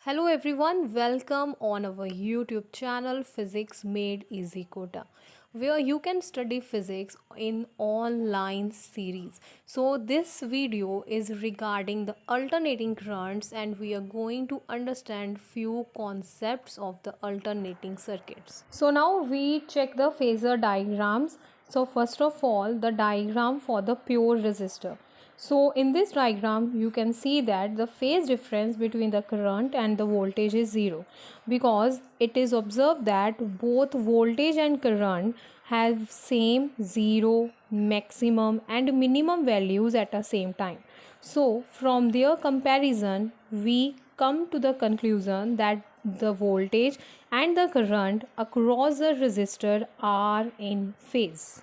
Hello everyone, welcome on our YouTube channel Physics Made Easy Quota, where you can study physics in online series. So this video is regarding the alternating currents and we are going to understand few concepts of the alternating circuits. So now we check the phasor diagrams. So first of all, the diagram for the pure resistor. So in this diagram you can see that the phase difference between the current and the voltage is zero, because it is observed that both voltage and current have same zero, maximum and minimum values at the same time. So from their comparison we come to the conclusion that the voltage and the current across the resistor are in phase.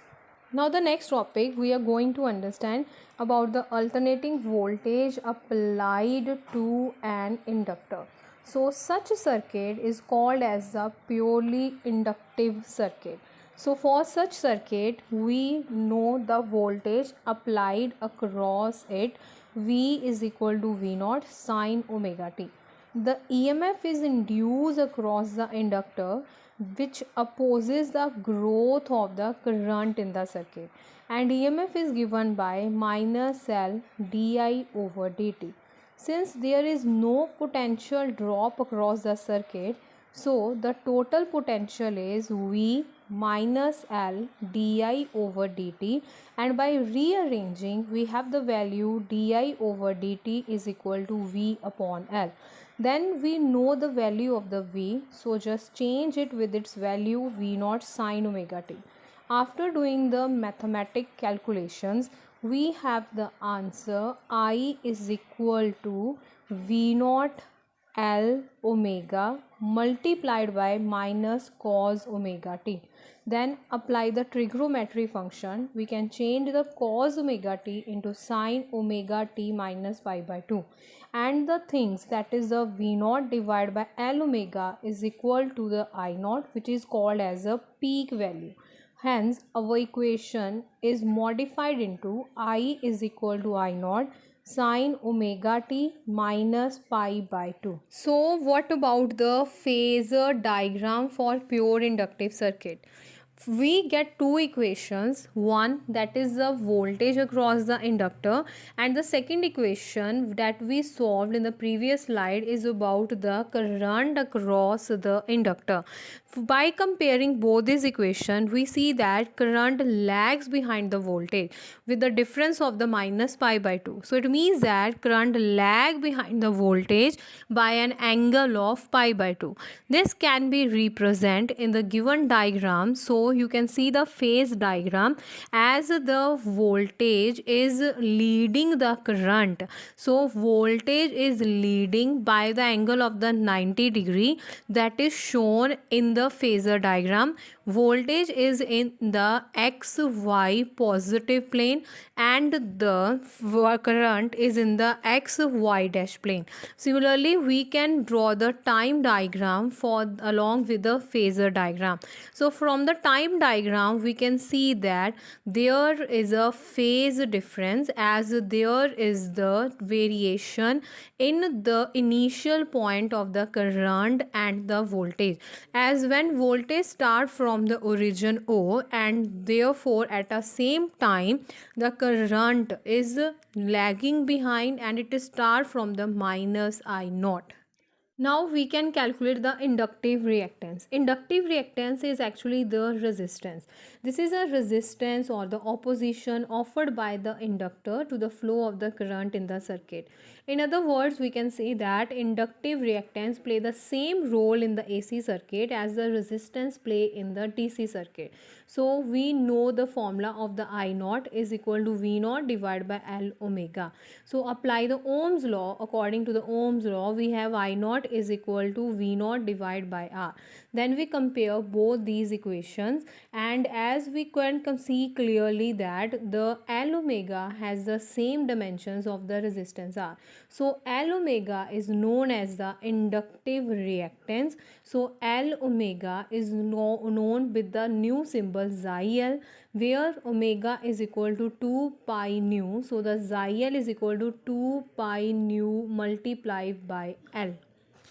Now the next topic we are going to understand about the alternating voltage applied to an inductor. So such a circuit is called as a purely inductive circuit. So for such circuit we know the voltage applied across it, V is equal to V naught sine omega t. The EMF is induced across the inductor, which opposes the growth of the current in the circuit, and EMF is given by minus L di over dt. Since there is no potential drop across the circuit, so the total potential is V minus L di over dt, and by rearranging we have the value di over dt is equal to V upon L. Then we know the value of the V, so just change it with its value V naught sine omega t. After doing the mathematic calculations, we have the answer I is equal to V naught L omega multiplied by minus cos omega t. Then apply the trigonometry function. We can change the cos omega t into sine omega t minus pi by 2, and the things, that is the V naught divided by L omega is equal to the I naught, which is called as a peak value. Hence our equation is modified into I is equal to I naught sine omega t minus pi by 2. So what about the phasor diagram for pure inductive circuit? We get two equations, one that is the voltage across the inductor, and the second equation that we solved in the previous slide is about the current across the inductor. By comparing both these equations, we see that current lags behind the voltage with the difference of the minus pi by 2. So it means that current lag behind the voltage by an angle of pi by 2. This can be represented in the given diagram. So you can see the phase diagram as the voltage is leading the current. So voltage is leading by the angle of the 90-degree that is shown in the phasor diagram. Voltage is in the xy positive plane and the current is in the xy dash plane. Similarly, we can draw the time diagram for along with the phasor diagram. So from the time diagram we can see that there is a phase difference, as there is the variation in the initial point of the current and the voltage, as when voltage start from the origin O, and therefore at the same time the current is lagging behind and it start from the minus I naught. Now we can calculate the inductive reactance. Inductive reactance is actually the resistance. This is a resistance or the opposition offered by the inductor to the flow of the current in the circuit. In other words, we can say that inductive reactance play the same role in the AC circuit as the resistance play in the DC circuit. So we know the formula of the I naught is equal to V naught divided by L omega. So apply the Ohm's law. According to the Ohm's law, we have I naught is equal to V naught divided by R. Then we compare both these equations, and as we can see clearly that the L omega has the same dimensions of the resistance R. So L omega is known as the inductive reactance. So L omega is known with the new symbol xi L, where omega is equal to 2 pi nu. So the xi L is equal to 2 pi nu multiplied by L.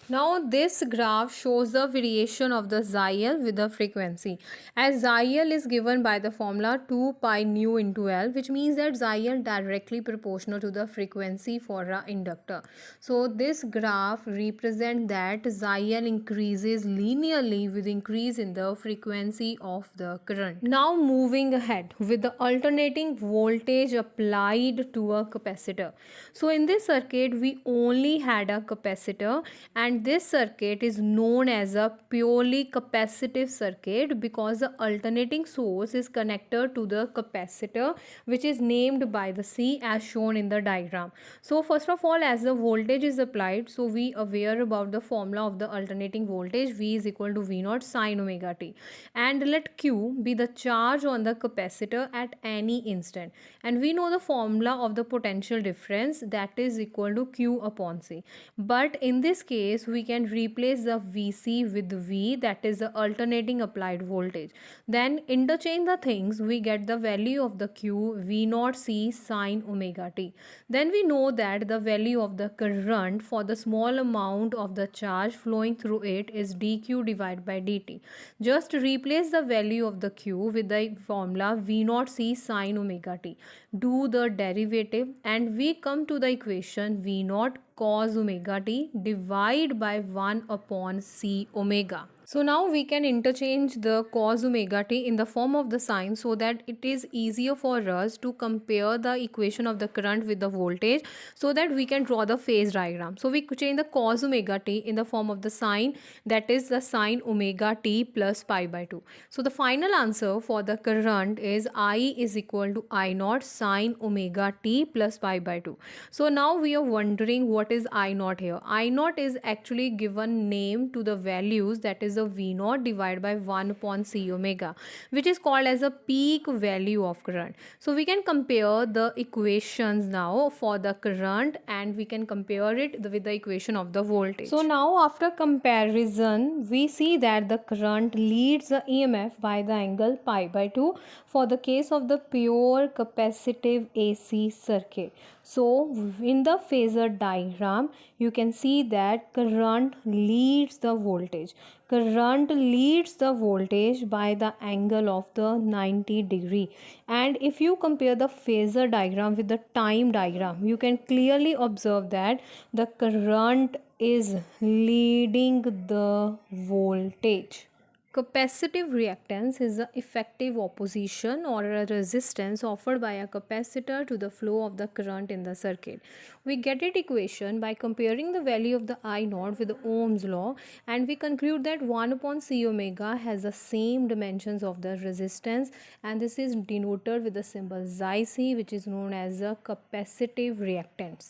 Now this graph shows the variation of the XIL with the frequency. As XIL is given by the formula 2 pi nu into L, which means that XIL directly proportional to the frequency for an inductor. So this graph represents that XIL increases linearly with increase in the frequency of the current. Now moving ahead with the alternating voltage applied to a capacitor. So in this circuit we only had a capacitor, and this circuit is known as a purely capacitive circuit because the alternating source is connected to the capacitor, which is named by the C as shown in the diagram. So first of all, as the voltage is applied, so we aware about the formula of the alternating voltage. V is equal to V naught sine omega t, and let Q be the charge on the capacitor at any instant, and we know the formula of the potential difference, that is equal to Q upon C. But in this case we can replace the Vc with V, that is the alternating applied voltage. Then interchange the things, we get the value of the Q V naught C sine omega t. Then we know that the value of the current for the small amount of the charge flowing through it is dq divided by dt. Just replace the value of the Q with the formula V naught C sine omega t. Do the derivative and we come to the equation V naught cos omega t divide by 1 upon C omega. So now we can interchange the cos omega t in the form of the sine so that it is easier for us to compare the equation of the current with the voltage, so that we can draw the phase diagram. So we could change the cos omega t in the form of the sine, that is the sine omega t plus pi by 2. So the final answer for the current is I is equal to I naught sine omega t plus pi by 2. So now we are wondering what is I naught here. I naught is actually given name to the values, that is the V naught divided by 1 upon C omega, which is called as a peak value of current. So we can compare the equations now for the current and we can compare it with the equation of the voltage. So now after comparison we see that the current leads the EMF by the angle pi by 2 for the case of the pure capacitive AC circuit. So in the phasor diagram you can see that current leads the voltage. Current leads the voltage by the angle of the 90 degree, and if you compare the phasor diagram with the time diagram you can clearly observe that the current is leading the voltage. Capacitive reactance is the effective opposition or a resistance offered by a capacitor to the flow of the current in the circuit. We get it equation by comparing the value of the I naught with the Ohm's law, and we conclude that 1 upon C omega has the same dimensions of the resistance, and this is denoted with the symbol xi c, which is known as a capacitive reactance.